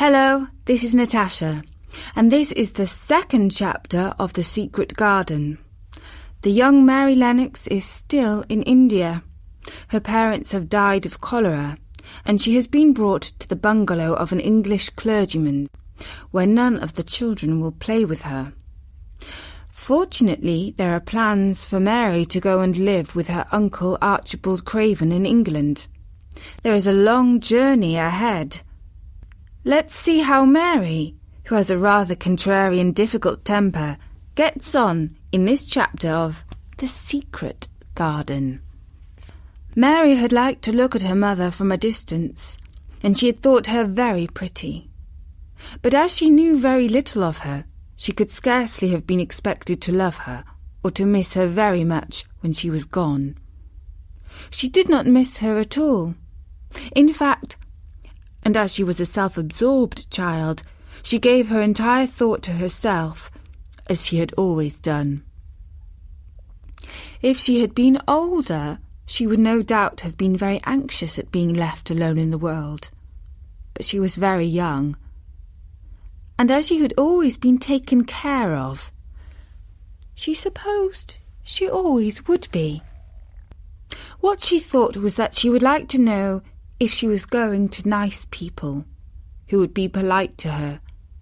Hello, this is Natasha, and this is the second chapter of The Secret Garden. The young Mary Lennox is still in India. Her parents have died of cholera, and she has been brought to the bungalow of an English clergyman, where none of the children will play with her. Fortunately, there are plans for Mary to go and live with her uncle Archibald Craven in England. There is a long journey ahead. Let's see how Mary, who has a rather contrarian, difficult temper, gets on in this chapter of The Secret Garden. Mary had liked to look at her mother from a distance, and she had thought her very pretty. But as she knew very little of her, she could scarcely have been expected to love her or to miss her very much when she was gone. She did not miss her at all. In fact, and as she was a self-absorbed child, she gave her entire thought to herself, as she had always done. If she had been older, she would no doubt have been very anxious at being left alone in the world. But she was very young, and as she had always been taken care of, she supposed she always would be. What she thought was that she would like to know if she was going to nice people, who would be polite to her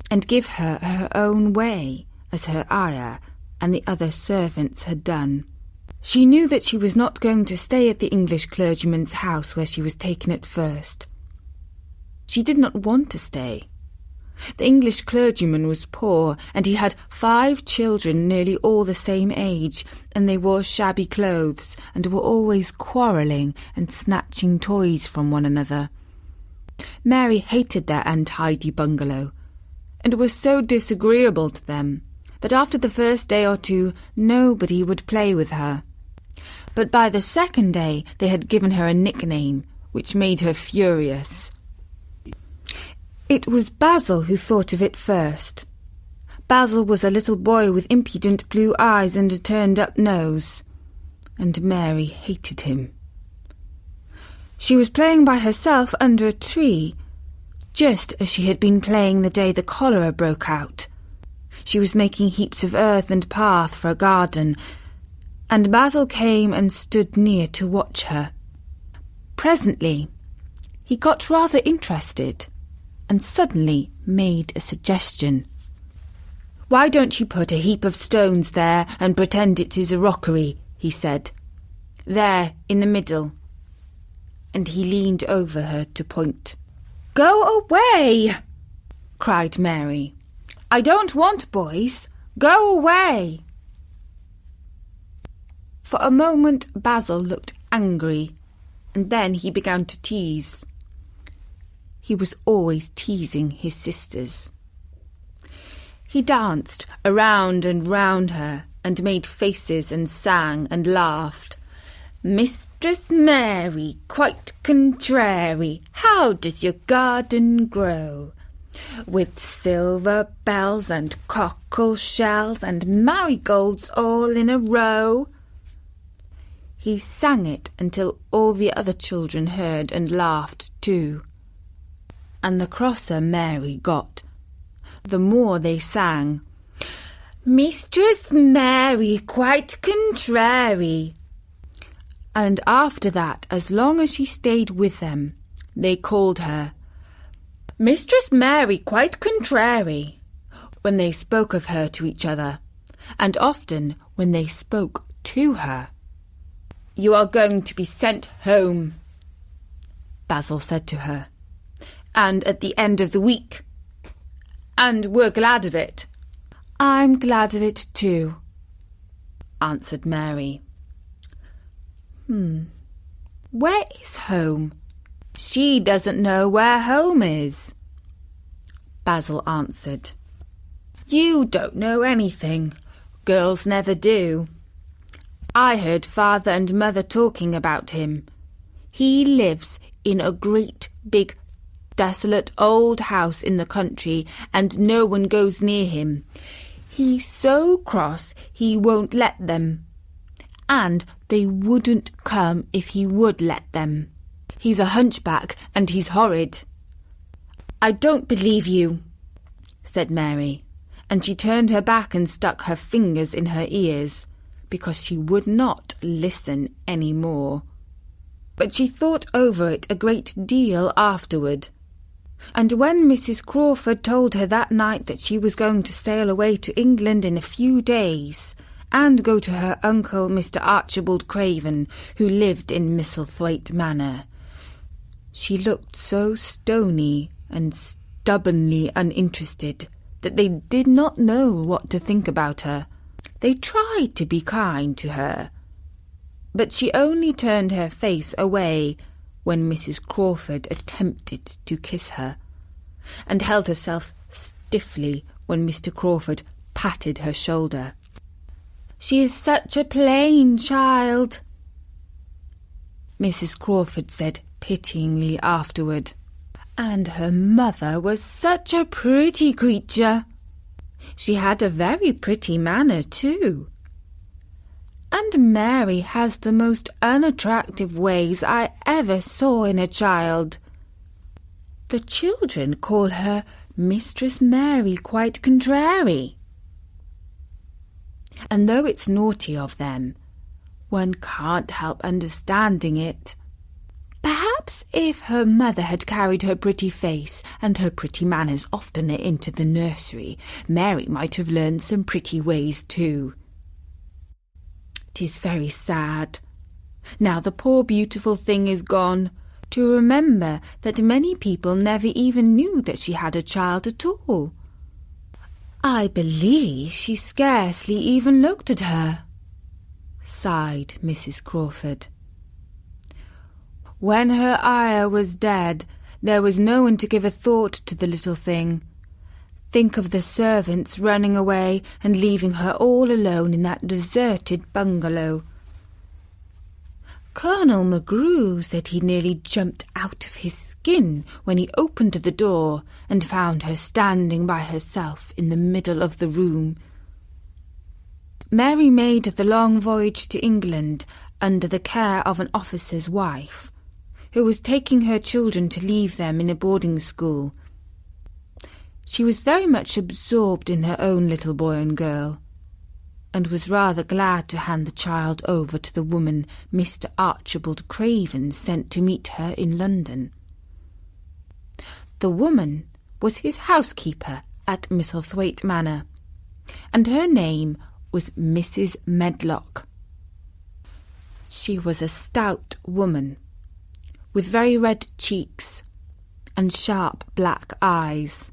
and give her her own way, as her ayah and the other servants had done. She knew that she was not going to stay at the English clergyman's house where she was taken at first. She did not want to stay. The English clergyman was poor, and he had 5 children nearly all the same age, and they wore shabby clothes and were always quarrelling and snatching toys from one another. Mary hated their untidy bungalow, and was so disagreeable to them that after the first day or two nobody would play with her. But by the second day they had given her a nickname, which made her furious. It was Basil who thought of it first. Basil was a little boy with impudent blue eyes and a turned-up nose, and Mary hated him. She was playing by herself under a tree, just as she had been playing the day the cholera broke out. She was making heaps of earth and path for a garden, and Basil came and stood near to watch her. Presently, he got rather interested, and suddenly made a suggestion. "Why don't you put a heap of stones there and pretend it is a rockery?" he said. "There, in the middle." And he leaned over her to point. "Go away!" cried Mary. "I don't want boys. Go away!" For a moment Basil looked angry, and then he began to tease. He was always teasing his sisters. He danced around and round her, and made faces and sang and laughed. "Mistress Mary, quite contrary, how does your garden grow? With silver bells and cockle shells and marigolds all in a row." He sang it until all the other children heard and laughed too. And the crosser Mary got, the more they sang, "Mistress Mary, quite contrary." And after that, as long as she stayed with them, they called her Mistress Mary, quite contrary, when they spoke of her to each other, and often when they spoke to her. "You are going to be sent home," Basil said to her, "and at the end of the week. And we're glad of it." "I'm glad of it too," answered Mary. Where is home?" "She doesn't know where home is," Basil answered. "You don't know anything. Girls never do. I heard Father and Mother talking about him. He lives in a great big desolate old house in the country, and no one goes near him. He's so cross he won't let them. And they wouldn't come if he would let them. He's a hunchback, and he's horrid. "I don't believe you," said Mary, and she turned her back and stuck her fingers in her ears, because she would not listen any more. But she thought over it a great deal afterward, and when Mrs. Crawford told her that night that she was going to sail away to England in a few days, and go to her uncle Mr. Archibald Craven, who lived in Misselthwaite Manor, she looked so stony and stubbornly uninterested that they did not know what to think about her. They tried to be kind to her, but she only turned her face away when Mrs. Crawford attempted to kiss her, and held herself stiffly when Mr. Crawford patted her shoulder. "She is such a plain child," Mrs. Crawford said pityingly afterward. "And her mother was such a pretty creature. She had a very pretty manner, too. And Mary has the most unattractive ways I ever saw in a child. The children call her Mistress Mary quite contrary. And though it's naughty of them, one can't help understanding it. Perhaps if her mother had carried her pretty face and her pretty manners oftener into the nursery, Mary might have learned some pretty ways too. 'Tis very sad, now the poor beautiful thing is gone, to remember that many people never even knew that she had a child at all. I believe she scarcely even looked at her," sighed Mrs. Crawford. "When her ayah was dead, there was no one to give a thought to the little thing. Think of the servants running away and leaving her all alone in that deserted bungalow. Colonel McGrew said he nearly jumped out of his skin when he opened the door and found her standing by herself in the middle of the room. Mary made the long voyage to England under the care of an officer's wife, who was taking her children to leave them in a boarding school. She was very much absorbed in her own little boy and girl, and was rather glad to hand the child over to the woman Mr. Archibald Craven sent to meet her in London. The woman was his housekeeper at Misselthwaite Manor, and her name was Mrs. Medlock. She was a stout woman, with very red cheeks and sharp black eyes.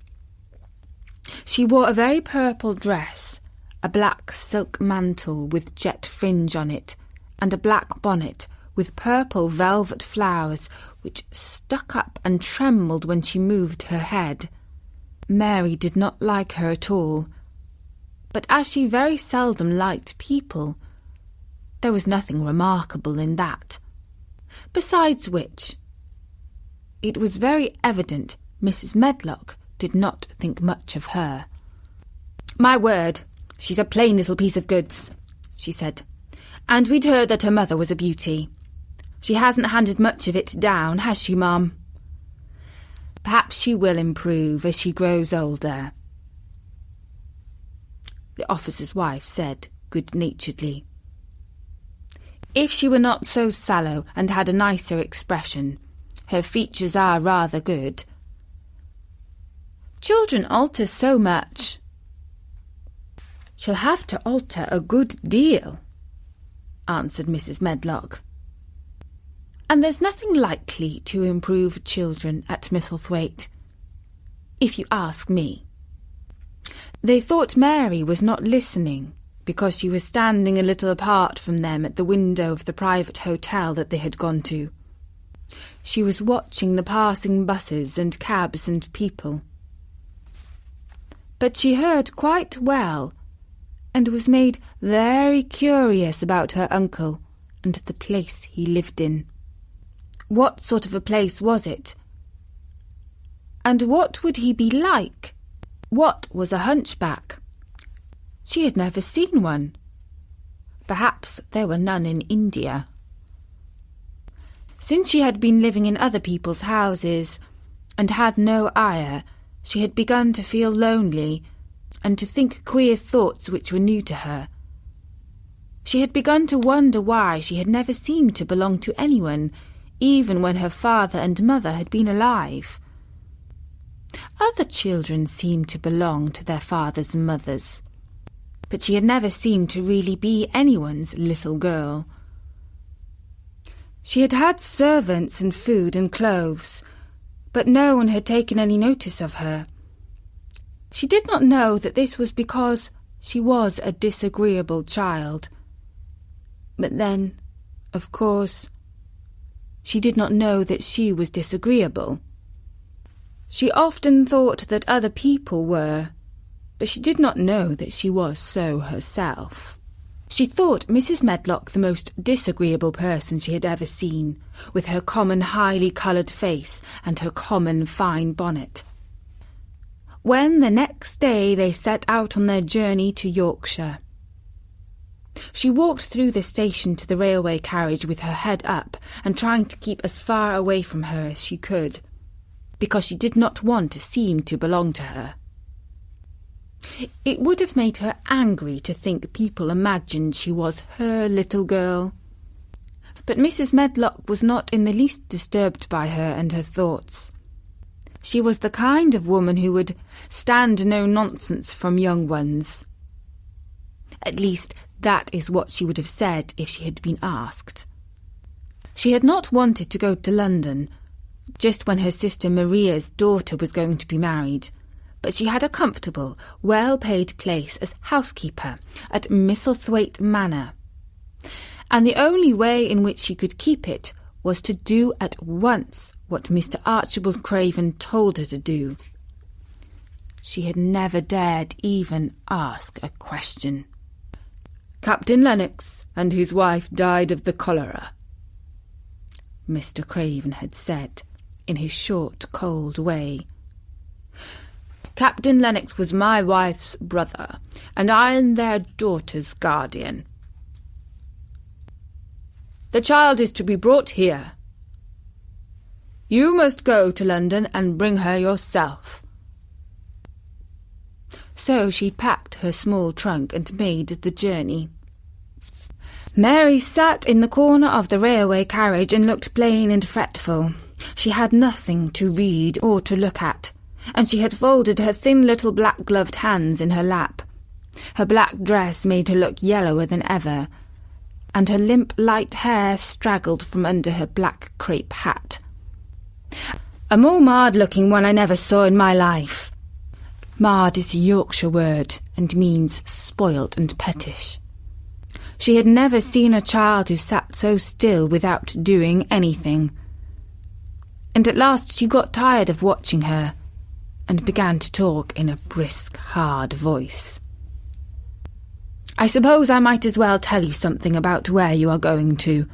She wore a very purple dress, a black silk mantle with jet fringe on it, and a black bonnet with purple velvet flowers which stuck up and trembled when she moved her head. Mary did not like her at all, but as she very seldom liked people, there was nothing remarkable in that. Besides which, it was very evident Mrs. Medlock did not think much of her. "My word, she's a plain little piece of goods," she said, "and we'd heard that her mother was a beauty. She hasn't handed much of it down, has she, Mum? Perhaps she will improve as she grows older," the officer's wife said good-naturedly. "If she were not so sallow and had a nicer expression, her features are rather good. Children alter so much." "She'll have to alter a good deal," answered Mrs. Medlock. "And there's nothing likely to improve children at Misselthwaite, if you ask me." They thought Mary was not listening, because she was standing a little apart from them at the window of the private hotel that they had gone to. She was watching the passing buses and cabs and people. But she heard quite well, and was made very curious about her uncle and the place he lived in. What sort of a place was it? And what would he be like? What was a hunchback? She had never seen one. Perhaps there were none in India. Since she had been living in other people's houses, and had no ire, she had begun to feel lonely and to think queer thoughts which were new to her. She had begun to wonder why she had never seemed to belong to anyone, even when her father and mother had been alive. Other children seemed to belong to their fathers and mothers, but she had never seemed to really be anyone's little girl. She had had servants and food and clothes, but no one had taken any notice of her. She did not know that this was because she was a disagreeable child. But then, of course, she did not know that she was disagreeable. She often thought that other people were, but she did not know that she was so herself. She thought Mrs. Medlock the most disagreeable person she had ever seen, with her common highly coloured face and her common fine bonnet. When the next day they set out on their journey to Yorkshire, she walked through the station to the railway carriage with her head up and trying to keep as far away from her as she could, because she did not want to seem to belong to her. It would have made her angry to think people imagined she was her little girl. But Mrs. Medlock was not in the least disturbed by her and her thoughts. She was the kind of woman who would stand no nonsense from young ones. At least, that is what she would have said if she had been asked. She had not wanted to go to London, just when her sister Maria's daughter was going to be married, but she had a comfortable, well-paid place as housekeeper at Misselthwaite Manor, and the only way in which she could keep it was to do at once what Mr. Archibald Craven told her to do. She had never dared even ask a question. "Captain Lennox and his wife died of the cholera," Mr. Craven had said, in his short, cold way. "Captain Lennox was my wife's brother, and I am their daughter's guardian. The child is to be brought here. You must go to London and bring her yourself." So she packed her small trunk and made the journey. Mary sat in the corner of the railway carriage and looked plain and fretful. She had nothing to read or to look at, and she had folded her thin little black-gloved hands in her lap. Her black dress made her look yellower than ever, and her limp light hair straggled from under her black crape hat. "A more marred-looking one I never saw in my life." Marred is a Yorkshire word and means spoilt and pettish. She had never seen a child who sat so still without doing anything. And at last she got tired of watching her and began to talk in a brisk, hard voice. "I suppose I might as well tell you something about where you are going to,"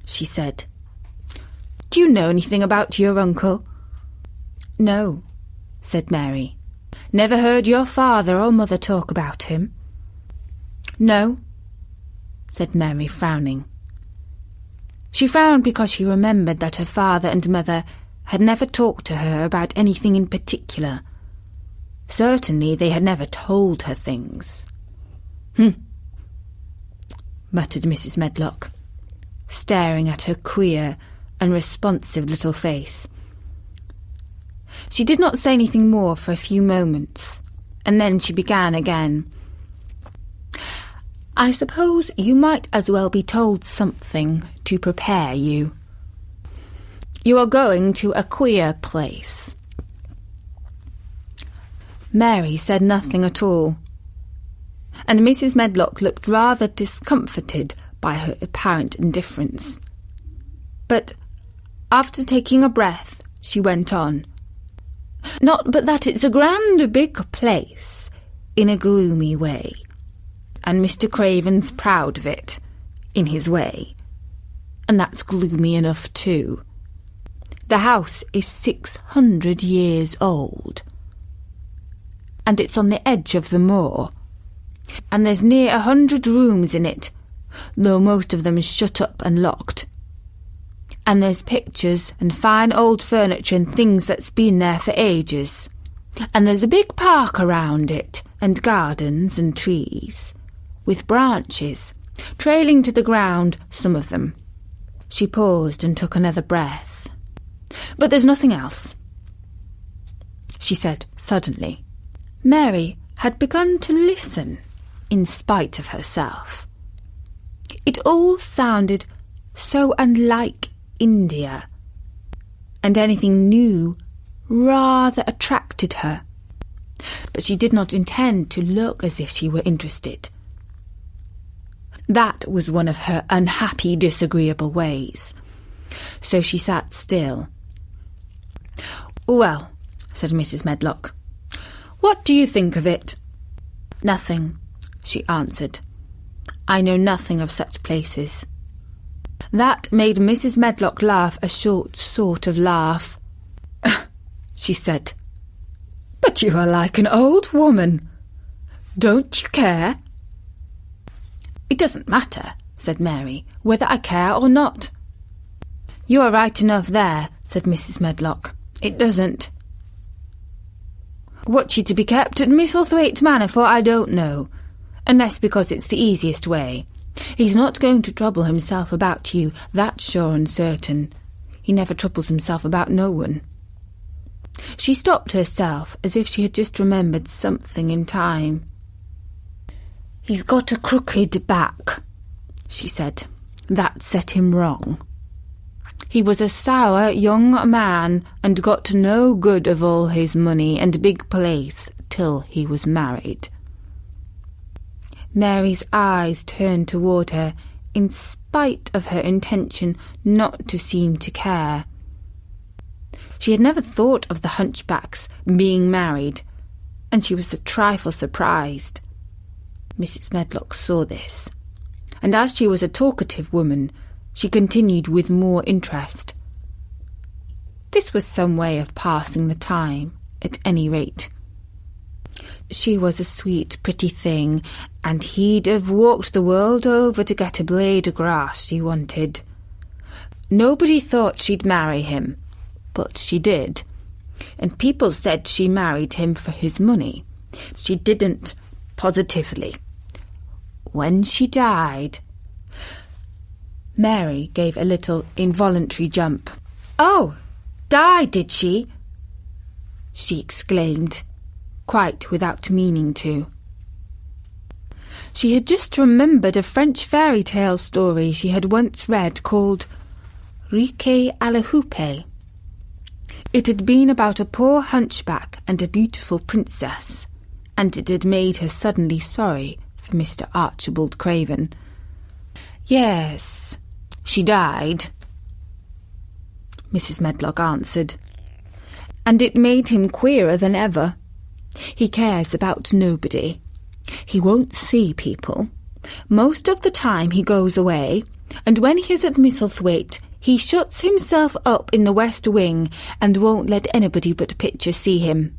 she said. "Do you know anything about your uncle?" "No," said Mary. "Never heard your father or mother talk about him?" "No," said Mary, frowning. She frowned because she remembered that her father and mother had never talked to her about anything in particular. Certainly they had never told her things. Muttered Mrs. Medlock, staring at her queer, unresponsive little face. She did not say anything more for a few moments, and then she began again. "I suppose you might as well be told something to prepare you. You are going to a queer place." Mary said nothing at all, and Mrs. Medlock looked rather discomfited by her apparent indifference. But after taking a breath, she went on. "Not but that it's a grand big place, in a gloomy way. And Mr. Craven's proud of it, in his way. And that's gloomy enough too. The house is 600 years old. And it's on the edge of the moor. And there's near 100 rooms in it, though most of them shut up and locked. and there's pictures and fine old furniture and things that's been there for ages. And there's a big park around it, and gardens and trees, with branches, trailing to the ground, some of them. She paused and took another breath. But there's nothing else, she said suddenly. Mary had begun to listen, in spite of herself. It all sounded so unlike India, and anything new rather attracted her. But she did not intend to look as if she were interested. That was one of her unhappy, disagreeable ways. So she sat still. "Well," said Mrs. Medlock, "what do you think of it?" "Nothing," she answered. "I know nothing of such places." That made Mrs. Medlock laugh a short sort of laugh. She said, "But you are like an old woman. Don't you care?" "It doesn't matter," said Mary, "whether I care or not." "You are right enough there," said Mrs. Medlock. "It doesn't. What you to be kept at Misselthwaite Manor for I don't know, unless because it's the easiest way. He's not going to trouble himself about you, that's sure and certain. He never troubles himself about no one." She stopped herself as if she had just remembered something in time. "He's got a crooked back," she said. "That set him wrong. He was a sour young man and got no good of all his money and big place till he was married." Mary's eyes turned toward her, in spite of her intention not to seem to care. She had never thought of the hunchbacks being married, and she was a trifle surprised. Mrs. Medlock saw this, and as she was a talkative woman, she continued with more interest. This was some way of passing the time, at any rate. She was a sweet, pretty thing, and he'd have walked the world over to get a blade of grass she wanted. Nobody thought she'd marry him, but she did, and people said she married him for his money. She didn't, positively. When she died... Mary gave a little involuntary jump. "Oh, died, did she?" she exclaimed, quite without meaning to. She had just remembered a French fairy tale story she had once read called Riquet à la Houppée. It had been about a poor hunchback and a beautiful princess, and it had made her suddenly sorry for Mr. Archibald Craven. "Yes, she died," Mrs. Medlock answered, "and it made him queerer than ever. He cares about nobody. He won't see people. Most of the time he goes away, and when he is at Misselthwaite, he shuts himself up in the west wing and won't let anybody but Pitcher see him.